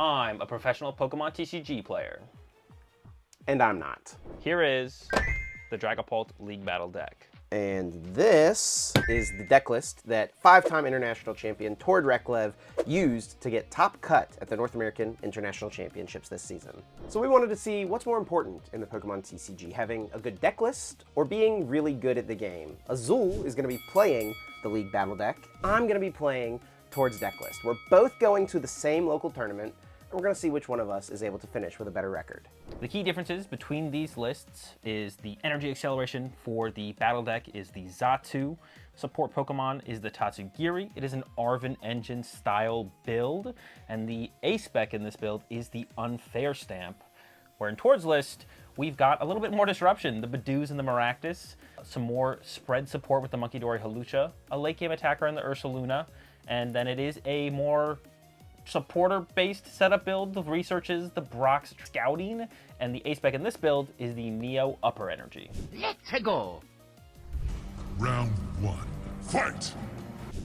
I'm a professional Pokemon TCG player. And I'm not. Here is the Dragapult League Battle deck. And this is the deck list that 5-time international champion Tord Reklev used to get top cut at the North American International Championships this season. So we wanted to see what's more important in the Pokemon TCG, having a good deck list or being really good at the game. Azul is going to be playing the League Battle deck. I'm going to be playing Tord's deck list. We're both going to the same local tournament, and we're going to see which one of us is able to finish with a better record. The key differences between these lists is the energy acceleration for the battle deck is the Xatu. Support Pokemon is the Tatsugiri. It is an Arven engine style build, and the A-spec in this build is the Unfair Stamp. Where in Tord's list, we've got a little bit more disruption. The Badoos and the Maractus, some more spread support with the Munkidori Hawlucha, a late game attacker in the Ursaluna, and then it is a more supporter-based setup build. The researches the Brock's Scouting, and the A-spec in this build is the Neo Upper Energy. Let's go! Round 1, fight!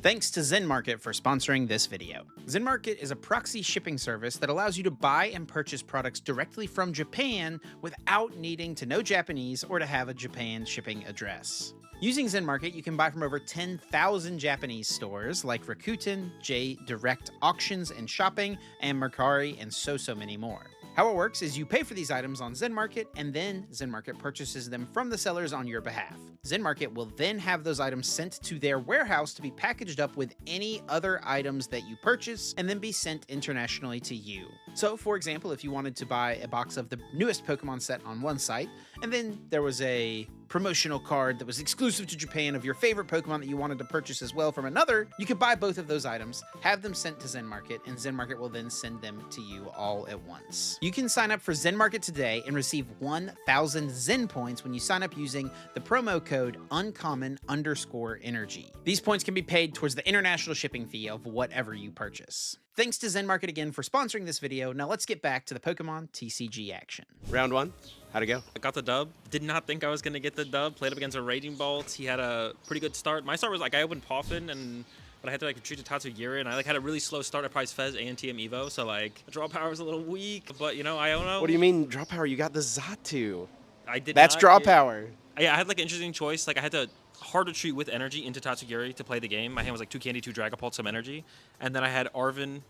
Thanks to Zen Market for sponsoring this video. Zen Market is a proxy shipping service that allows you to buy and purchase products directly from Japan without needing to know Japanese or to have a Japan shipping address. Using Zen Market, you can buy from over 10,000 Japanese stores like Rakuten, J Direct Auctions and Shopping, and Mercari, and so many more. How it works is you pay for these items on Zen Market, and then Zen Market purchases them from the sellers on your behalf. Zen Market will then have those items sent to their warehouse to be packaged up with any other items that you purchase, and then be sent internationally to you. So, for example, if you wanted to buy a box of the newest Pokemon set on one site, and then there was a promotional card that was exclusive to Japan of your favorite Pokemon that you wanted to purchase as well from another, you could buy both of those items, have them sent to Zen Market, and Zen Market will then send them to you all at once. You can sign up for Zen Market today and receive 1,000 Zen points when you sign up using the promo code uncommon_energy. These points can be paid towards the international shipping fee of whatever you purchase. Thanks to Zen Market again for sponsoring this video. Now let's get back to the Pokemon TCG action. Round 1, how'd it go? I got the dub. Did not think I was going to get the dub. Played up against a Raging Bolt. He had a pretty good start. My start was like I opened Poffin, but I had to like retreat to Tatsugiri, and I like had a really slow start. I probably Fez ANTM Evo, so like the draw power was a little weak. But you know, I don't know. What do you mean draw power? You got the Xatu. I did. That's not draw get, power. Yeah, I had like an interesting choice. Like I had to hard retreat with energy into Tatsugiri to play the game. My hand was like 2 Candy, 2 Dragapult, some energy, and then I had Arven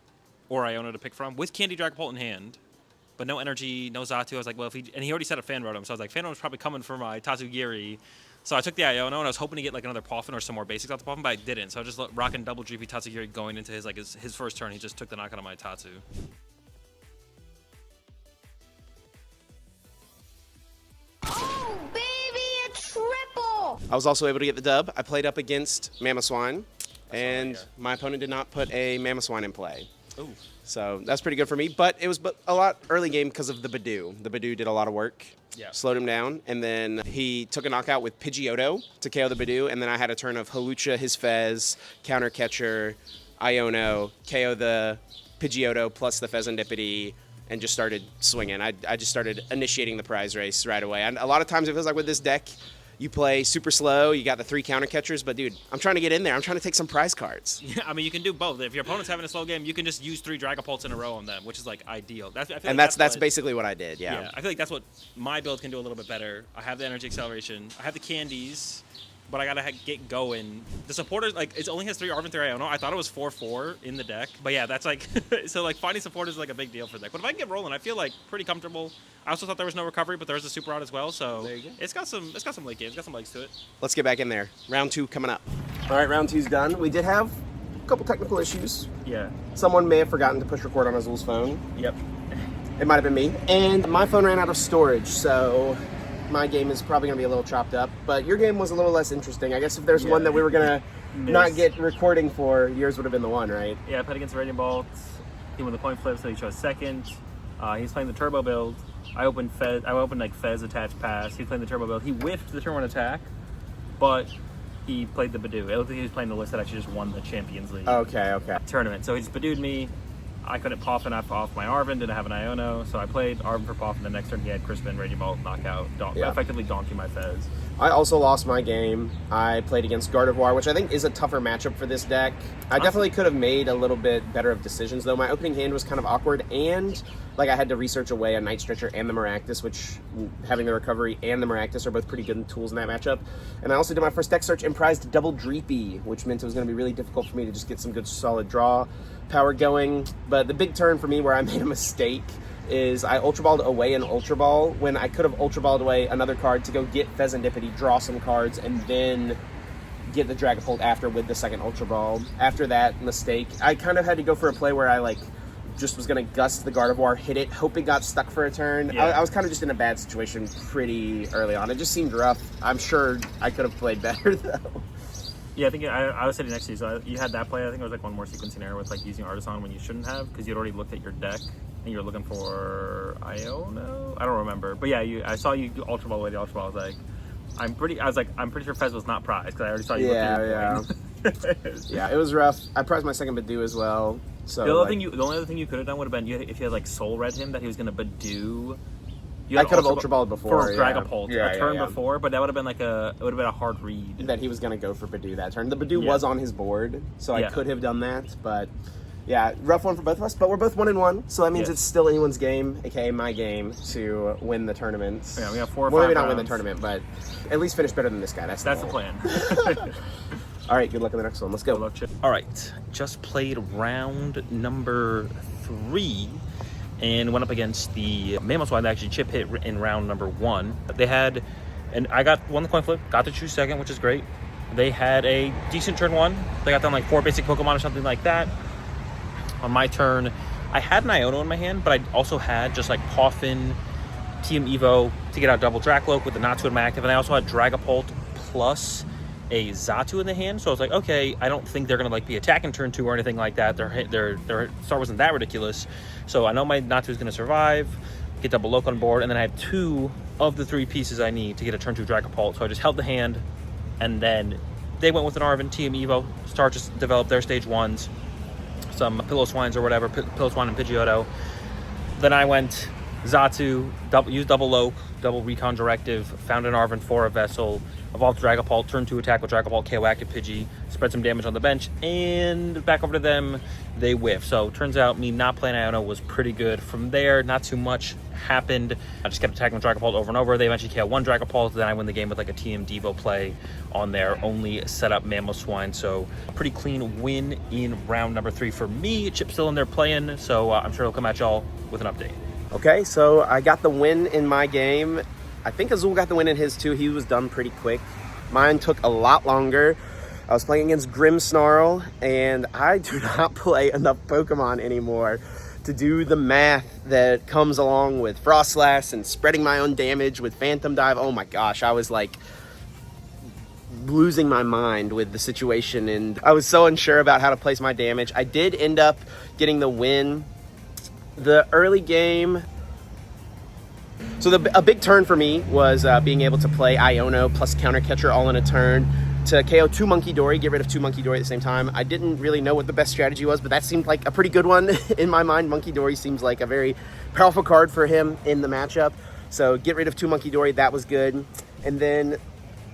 or Iono to pick from with Candy Dragapult in hand, but no energy, no Xatu. I was like, well, if he already set a Fan Rotom, so I was like, Fan Rotom's probably coming for my Tatsugiri. So I took the Iono, and I was hoping to get like another Poffin or some more basics out the Poffin, but I didn't. So I just rocking double GP Tatsugiri going into his first turn. He just took the knockout on my Tatsu. Oh, baby, a triple! I was also able to get the dub. I played up against Mamoswine, and my opponent did not put a Mamoswine in play. Ooh. So that's pretty good for me, but it was a lot early game because of the Badoo. The Badoo did a lot of work, slowed him down, and then he took a knockout with Pidgeotto to KO the Badoo, and then I had a turn of Hawlucha, his Fez, Counter Catcher, Iono, KO the Pidgeotto plus the Fezandipity, and just started swinging. I just started initiating the prize race right away. And a lot of times it feels like with this deck, you play super slow, you got the 3 counter catchers, but dude, I'm trying to get in there. I'm trying to take some prize cards. Yeah, I mean, you can do both. If your opponent's having a slow game, you can just use 3 Dragapults in a row on them, which is like ideal. That's basically what I did, yeah. I feel like that's what my build can do a little bit better. I have the energy acceleration, I have the candies, but I gotta get going. The supporters, like, it only has 3 Arven, 3 Iono. I thought it was 4-4 in the deck, but yeah, that's like, so like finding supporters is like a big deal for the deck. But if I can get rolling, I feel like pretty comfortable. I also thought there was no recovery, but there's a super rod as well, so there you go. It's got some late games, got some legs to it. Let's get back in there. Round 2 coming up. All right, round 2's done. We did have a couple technical issues. Yeah. Someone may have forgotten to push record on Azul's phone. Yep. It might have been me. And my phone ran out of storage, so my game is probably going to be a little chopped up. But your game was a little less interesting. I guess if there's one that we were going to not get recording for, yours would have been the one, right? Yeah, I played against Raging Bolt. He won the coin flip, so he chose second. He's playing the turbo build. I opened like Fez attached pass. He's playing the turbo build. He whiffed the turn 1 attack, but he played the Badoo. It looked like he was playing the list that actually just won the Champions League tournament. So he just Badooed me. I couldn't Poffin off my Arven, didn't have an Iono, so I played Arven for Poffin. The next turn he had Crispin, Raging Bolt, knockout, effectively donking my Fez. I also lost my game. I played against Gardevoir, which I think is a tougher matchup for this deck. I definitely could have made a little bit better of decisions, though. My opening hand was kind of awkward, and like I had to research away a Night Stretcher and the Maractus, which having the Recovery and the Maractus are both pretty good tools in that matchup. And I also did my first deck search and prized double Dreepy, which meant it was going to be really difficult for me to just get some good solid draw power going. But the big turn for me where I made a mistake is I Ultra Balled away an Ultra Ball when I could have Ultra Balled away another card to go get Pheasantipity, draw some cards, and then get the Dragapult after with the second Ultra Ball. After that mistake, I kind of had to go for a play where I just was going to gust the Gardevoir, hit it, hope it got stuck for a turn. Yeah. I was kind of just in a bad situation pretty early on. It just seemed rough. I'm sure I could have played better, though. Yeah, I think I was sitting next to you, so you had that play. I think it was like one more sequencing error with like using Artisan when you shouldn't have, because you'd already looked at your deck and you were looking for Iono. I don't remember, but yeah, I saw you do Ultra Ball away the Ultra Ball. I was like, I'm pretty sure Fez was not prized because I already saw you. Yeah. Yeah, it was rough. I prized my second Badoo as well. So the only other thing you could have done would have been if you had like Soul Read him that he was going to Badoo. I could have Ultra Balled before. For Dragapult a turn before, but that would have been a hard read. That he was going to go for Badoo that turn. The Badoo was on his board, so I could have done that, but yeah, rough one for both of us, but we're both 1-1, so that means it's still anyone's game, aka my game, to win the tournament. Yeah, we have 4 or 5 Well, maybe not rounds. win the tournament, but at least finish better than this guy. That's the goal. plan. All right, good luck in the next one. Let's go. All right, just played round number 3 and went up against the Mamoswine that actually chip hit in round number 1. They had, and I won the coin flip, got to choose second, which is great. They had a decent turn 1. They got down like 4 basic Pokemon or something like that. On my turn, I had an Iono in my hand, but I also had just like Coffin, TM Evo to get out double Dracloak with the Natsu in my active, and I also had Dragapult plus a Xatu in the hand. So I was like, okay, I don't think they're gonna like be attacking turn 2 or anything like that. Their start wasn't that ridiculous, so I know my Natsu is gonna survive, get double Loke on board, and then I have 2 of the 3 pieces I need to get a turn 2 Dragapult. So I just held the hand, and then they went with an Arven, TM Evo, start to develop their stage 1s, some Pillow Swines or whatever, Pillow Swine and Pidgeotto. Then I went Xatu, used double Loke, double Recon Directive, found an Arven for a Vessel, evolved Dragapult, turn 2 attack with Dragapult, KO active Pidgey, spread some damage on the bench, and back over to them, they whiff. So turns out me not playing Iono was pretty good. From there, not too much happened. I just kept attacking with Dragapult over and over. They eventually KO 1 Dragapult, then I win the game with like a TM Devo play on their only setup Mamoswine. So a pretty clean win in round number 3 for me. Chip's still in there playing, so I'm sure he'll come at y'all with an update. Okay, so I got the win in my game. I think Azul got the win in his too. He was done pretty quick. Mine took a lot longer. I was playing against Grimmsnarl, and I do not play enough Pokemon anymore to do the math that comes along with Frostlass and spreading my own damage with Phantom Dive. Oh my gosh, I was like losing my mind with the situation, and I was so unsure about how to place my damage. I did end up getting the win. The early game, so a big turn for me was being able to play Iono plus Counter Catcher all in a turn to KO 2 Monkey Dory, get rid of 2 Monkey Dory at the same time. I didn't really know what the best strategy was, but that seemed like a pretty good one in my mind. Monkey Dory seems like a very powerful card for him in the matchup. So get rid of 2 Monkey Dory, that was good. And then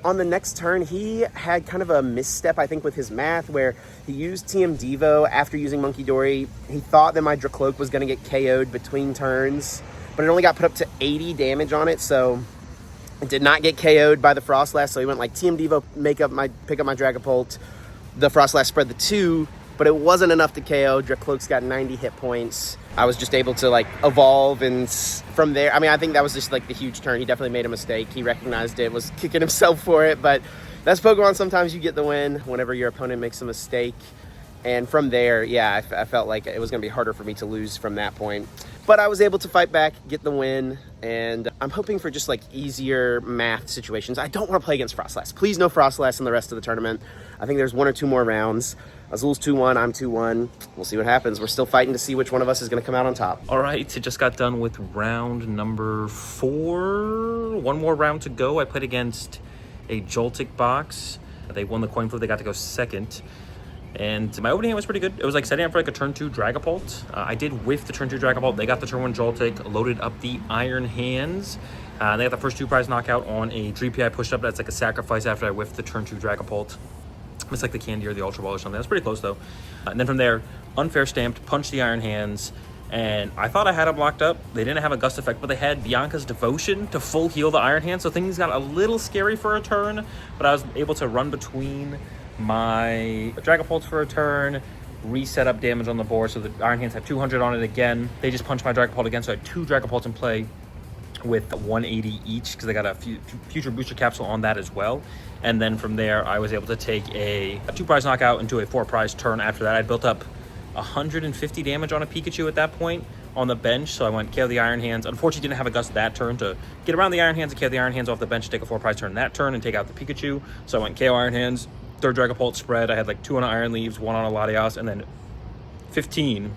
on the next turn, he had kind of a misstep, I think, with his math, where he used TM Devo after using Monkey Dory. He thought that my Dracloak was going to get KO'd between turns, but it only got put up to 80 damage on it, so it did not get KO'd by the Frostlass. So he went like TM Devo, pick up my Dragapult, the Frostlass spread the 2, but it wasn't enough to KO. Dracloak's got 90 hit points. I was just able to like evolve, and from there, I mean, I think that was just like the huge turn. He definitely made a mistake. He recognized it, was kicking himself for it, but that's Pokemon. Sometimes you get the win whenever your opponent makes a mistake. And from there, yeah, I felt like it was going to be harder for me to lose from that point. But I was able to fight back, get the win, and I'm hoping for just like easier math situations. I don't want to play against Frostlass. Please no Frostlass in the rest of the tournament. I think there's 1 or 2 more rounds. Azul's 2-1, I'm 2-1. We'll see what happens. We're still fighting to see which one of us is going to come out on top. All right, it just got done with round number 4. 1 more round to go. I played against a Joltik box. They won the coin flip. They got to go second. And my opening hand was pretty good. It was like setting up for like a turn 2 Dragapult. I did whiff the turn 2 Dragapult. They got the turn 1 Joltik, loaded up the Iron Hands. They got the first 2 prize knockout on a Dreepy I pushed up. That's like a sacrifice after I whiffed the turn 2 Dragapult. It's like the Candy or the Ultra Ball or something. That's pretty close though. And then from there, unfair stamped, punched the Iron Hands. And I thought I had them locked up. They didn't have a Gust effect, but they had Bianca's Devotion to full heal the Iron Hands. So things got a little scary for a turn, but I was able to run between my Dragapults for a turn, reset up damage on the board, so the Iron Hands have 200 on it again. They just punched my Dragapult again, so I had 2 Dragapults in play with 180 each, because I got a future booster capsule on that as well. And then from there, I was able to take a 2 prize knockout into a 4 prize turn. After that, I built up 150 damage on a Pikachu at that point on the bench, so I went KO the Iron Hands. Unfortunately, didn't have a Gust that turn to get around the Iron Hands and KO the Iron Hands off the bench to take a 4 prize turn that turn and take out the Pikachu. So I went KO Iron Hands, 3rd Dragapult spread. I had like 2 on Iron Leaves, 1 on a Latias, and then 15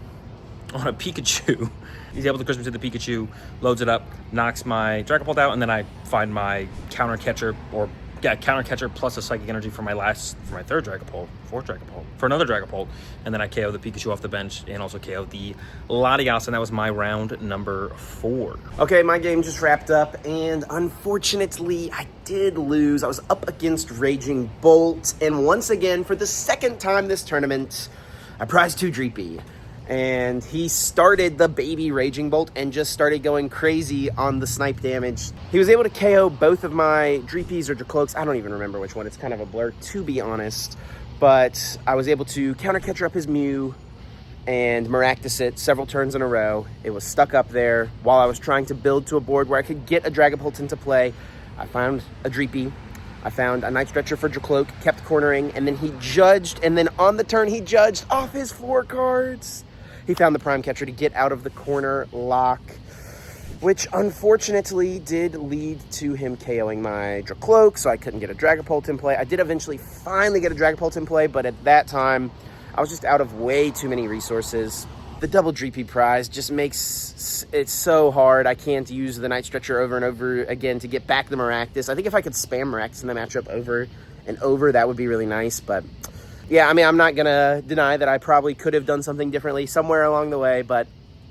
on a Pikachu. He's able to Christmas to the Pikachu, loads it up, knocks my Dragapult out, and then I find my counter catcher, or yeah, counter catcher plus a Psychic Energy for my 3rd Dragapult, 4th Dragapult, for another Dragapult, and then I KO the Pikachu off the bench and also KO the Latias, and that was my round number 4. Okay, my game just wrapped up, and unfortunately, I did lose. I was up against Raging Bolt, and once again, for the 2nd time this tournament, I prized 2 Dreepy. And he started the baby Raging Bolt and just started going crazy on the snipe damage. He was able to KO both of my Dreepies or Dracloaks. I don't even remember which one. It's kind of a blur, to be honest. But I was able to counter catcher up his Mew and Maractus it several turns in a row. It was stuck up there while I was trying to build to a board where I could get a Dragapult into play. I found a Dreepy. I found a Night Stretcher for Dracloak, kept cornering, and then he judged, and then on the turn he judged off his 4 cards. He found the Prime Catcher to get out of the corner lock, which unfortunately did lead to him KOing my Dracloak, so I couldn't get a Dragapult in play. I did eventually finally get a Dragapult in play, but at that time, I was just out of way too many resources. The double Dreepy prize just makes it so hard. I can't use the Night Stretcher over and over again to get back the Maractus. I think if I could spam Maractus in the matchup over and over, that would be really nice, but yeah, I mean, I'm not going to deny that I probably could have done something differently somewhere along the way, but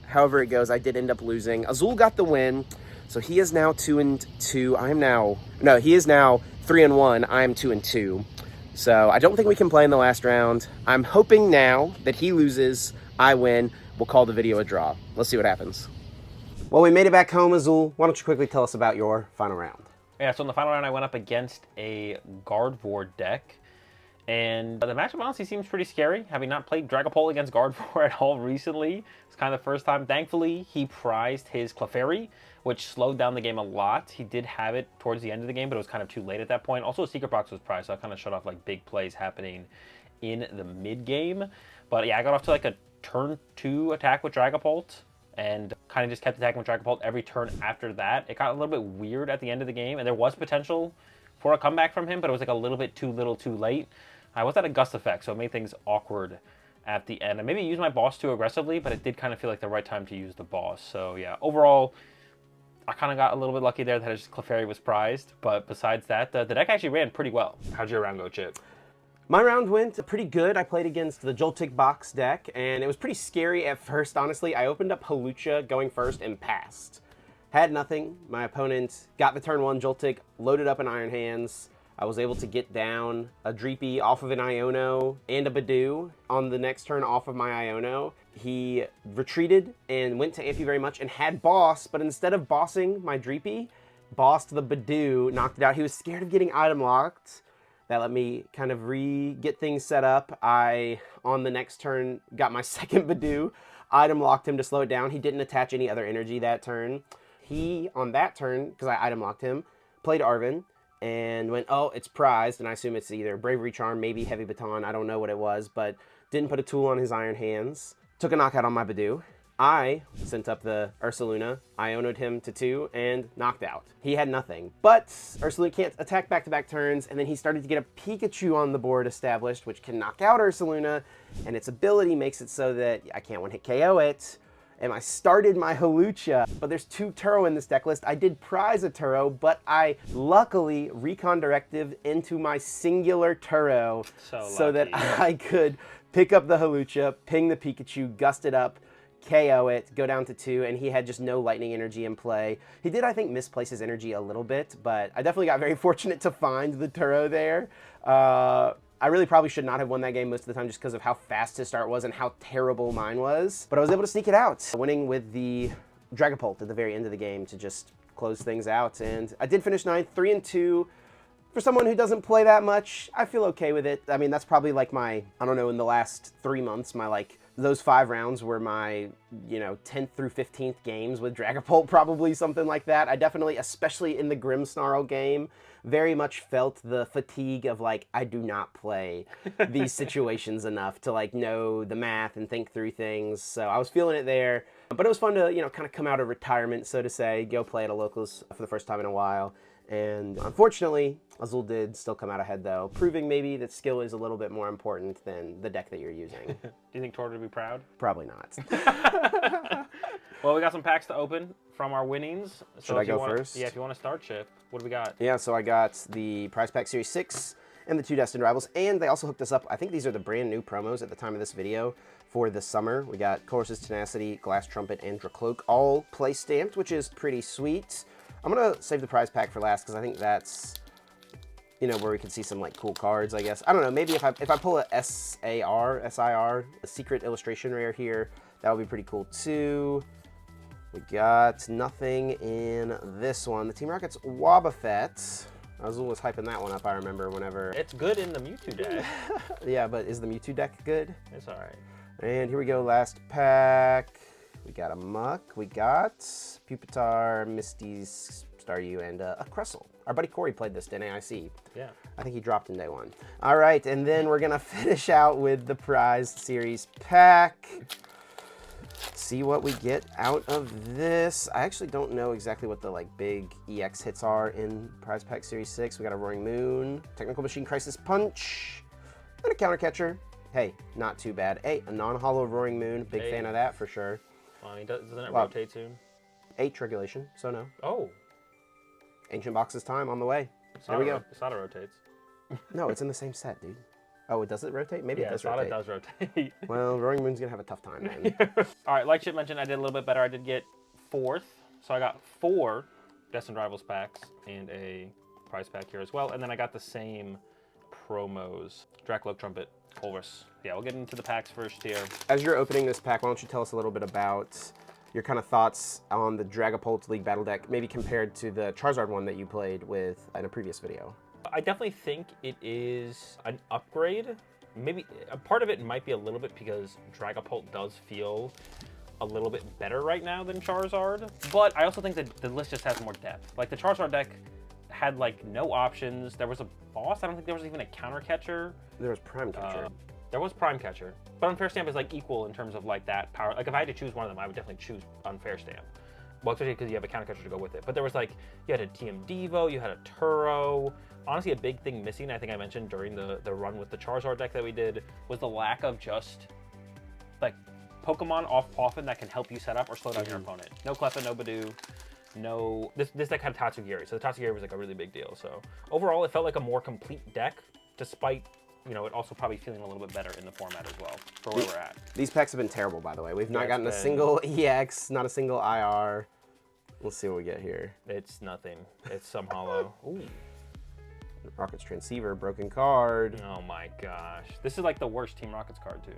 however it goes, I did end up losing. Azul got the win, so he is now 2-2. He is now 3-1. I am 2-2. So I don't think we can play in the last round. I'm hoping now that he loses, I win. We'll call the video a draw. Let's see what happens. Well, we made it back home, Azul. Why don't you quickly tell us about your final round? Yeah, so in the final round, I went up against a Gardevoir deck. And the matchup honestly seems pretty scary. Having not played Dragapult against Gardevoir at all recently, it's kind of the first time. Thankfully, he prized his Clefairy, which slowed down the game a lot. He did have it towards the end of the game, but it was kind of too late at that point. Also, a Secret Box was prized, so I kind of shut off like big plays happening in the mid game. But yeah, I got off to like a turn 2 attack with Dragapult, and kind of just kept attacking with Dragapult every turn after that. It got a little bit weird at the end of the game, and there was potential for a comeback from him, but it was like a little bit too little too late. I was at a Gust effect, so it made things awkward at the end. I maybe used my boss too aggressively, but it did kind of feel like the right time to use the boss. So yeah, overall, I kind of got a little bit lucky there that his Clefairy was prized. But besides that, the deck actually ran pretty well. How'd your round go, Chip? My round went pretty good. I played against the Joltik box deck, and it was pretty scary at first, honestly. I opened up Hawlucha going first and passed. Had nothing. My opponent got the turn 1 Joltik, loaded up an Iron Hands. I was able to get down a Dreepy off of an Iono and a Badoo on the next turn off of my Iono. He retreated and went to Amp You Very Much and had Boss, but instead of bossing my Dreepy, bossed the Badoo, knocked it out. He was scared of getting item locked. That let me kind of get things set up. I, on the next turn, got my second Badoo, item locked him to slow it down. He didn't attach any other energy that turn. He, on that turn, because I item locked him, played Arven, and went, oh, it's prized, and I assume it's either Bravery Charm, maybe Heavy Baton, I don't know what it was, but didn't put a tool on his Iron Hands. Took a knockout on my Badoo. I sent up the Ursaluna, Ionoed him to 2, and knocked out. He had nothing. But Ursaluna can't attack back-to-back turns, and then he started to get a Pikachu on the board established, which can knock out Ursaluna, and its ability makes it so that I can't one-hit KO it. and I started my Hawlucha, but there's 2 Turo in this deck list. I did prize a Turo, but I luckily recon directive into my singular Turo so that I could pick up the Hawlucha, ping the Pikachu, gust it up, KO it, go down to 2, and he had just no lightning energy in play. He did, I think, misplace his energy a little bit, but I definitely got very fortunate to find the Turo there. I really probably should not have won that game most of the time just because of how fast his start was and how terrible mine was. But I was able to sneak it out, winning with the Dragapult at the very end of the game to just close things out. And I did finish 9th, 3-2. For someone who doesn't play that much, I feel okay with it. I mean, that's probably like my, I don't know, in the last 3 months, my like, those 5 rounds were my, 10th through 15th games with Dragapult, probably something like that. I definitely, especially in the Grimmsnarl game, very much felt the fatigue of like, I do not play these situations enough to like know the math and think through things. So I was feeling it there, but it was fun to, kind of come out of retirement, so to say, go play at a locals for the first time in a while. And unfortunately, Azul did still come out ahead though, proving maybe that skill is a little bit more important than the deck that you're using. Do you think Tor would be proud? Probably not. Well, we got some packs to open from our winnings. So Should I go first? Yeah, if you want to start, Chip, what do we got? Yeah, so I got the Prize Pack Series 6 and the 2 Destined Rivals, and they also hooked us up. I think these are the brand new promos at the time of this video for the summer. We got Colress's Tenacity, Glass Trumpet, and Dracloak all play stamped, which is pretty sweet. I'm gonna save the prize pack for last because I think that's, where we can see some like cool cards, I guess. I don't know, maybe if I pull a SIR, a secret illustration rare here, that would be pretty cool too. We got nothing in this one. The Team Rocket's Wobbuffet. Azul was hyping that one up, I remember, whenever. It's good in the Mewtwo deck. Yeah, but is the Mewtwo deck good? It's all right. And here we go, last pack. We got a Muck, we got Pupitar, Misty's, Staryu, and a Cressel. Our buddy Corey played this in AIC. Yeah. I think he dropped in day 1. All right, and then we're gonna finish out with the prize series pack. See what we get out of this. I actually don't know exactly what the like big EX hits are in Prize Pack Series 6. We got a Roaring Moon, Technical Machine Crisis Punch, and a Counter Catcher. Hey, not too bad. Hey, a non-hollow Roaring Moon. Big fan of that for sure. Funny. Doesn't it rotate soon? 8 Regulation, so no. Oh. Ancient Box's time on the way. There we go. Sada rotates. No, it's in the same set, dude. Oh, does it rotate? Maybe Yeah, it does Sada rotate. does rotate. Well, Roaring Moon's gonna have a tough time then. All right, like Chip mentioned, I did a little bit better. I did get 4th, so I got 4 Destined Rivals packs and a prize pack here as well. And then I got the same promos: Dracloak, Trumpet, Colress. Yeah, we'll get into the packs first here. As you're opening this pack, why don't you tell us a little bit about your kind of thoughts on the Dragapult League Battle deck, maybe compared to the Charizard one that you played with in a previous video? I definitely think it is an upgrade. Maybe a part of it might be a little bit because Dragapult does feel a little bit better right now than Charizard, but I also think that the list just has more depth. Like the Charizard deck had like no options. There was a boss. I don't think there was even a counter catcher. There was Prime Catcher. There was Prime Catcher, but Unfair Stamp is like equal in terms of like that power. Like if I had to choose one of them, I would definitely choose Unfair Stamp. Well, especially because you have a counter catcher to go with it. But there was like, you had a TM Devo, you had a Turo. Honestly, a big thing missing, I think I mentioned during the run with the Charizard deck that we did, was the lack of just like Pokemon off Poffin that can help you set up or slow down your opponent. No Cleffa, no Badoo, no. This deck had Tatsugiri, so the Tatsugiri was like a really big deal. So overall, it felt like a more complete deck, despite it also probably feeling a little bit better in the format as well for where we're at. These packs have been terrible, by the way. We've not Yeah, gotten a single EX, not a single IR. Let's see what we get here. It's nothing. It's some hollow. Ooh. Rocket's Transceiver, broken card. Oh my gosh. This is like the worst Team Rockets card too.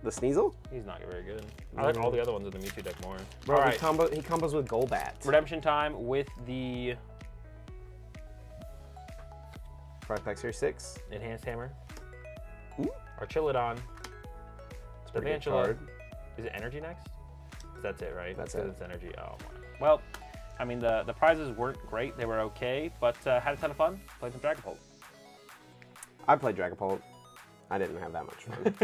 The Sneasel? He's not very good. I like all the other ones in the Mewtwo deck more. Bro, All he right. combos with Golbat. Redemption time with the Prize Pack Series 6. Enhanced Hammer. Ooh. Archilodon. Pretty good Devantula. card. Is it Energy next? That's it, right? That's Because it. It's Energy. Oh my. Well, I mean, the prizes weren't great. They were okay, but had a ton of fun. Played some Dragapult. I played Dragapult. I didn't have that much fun.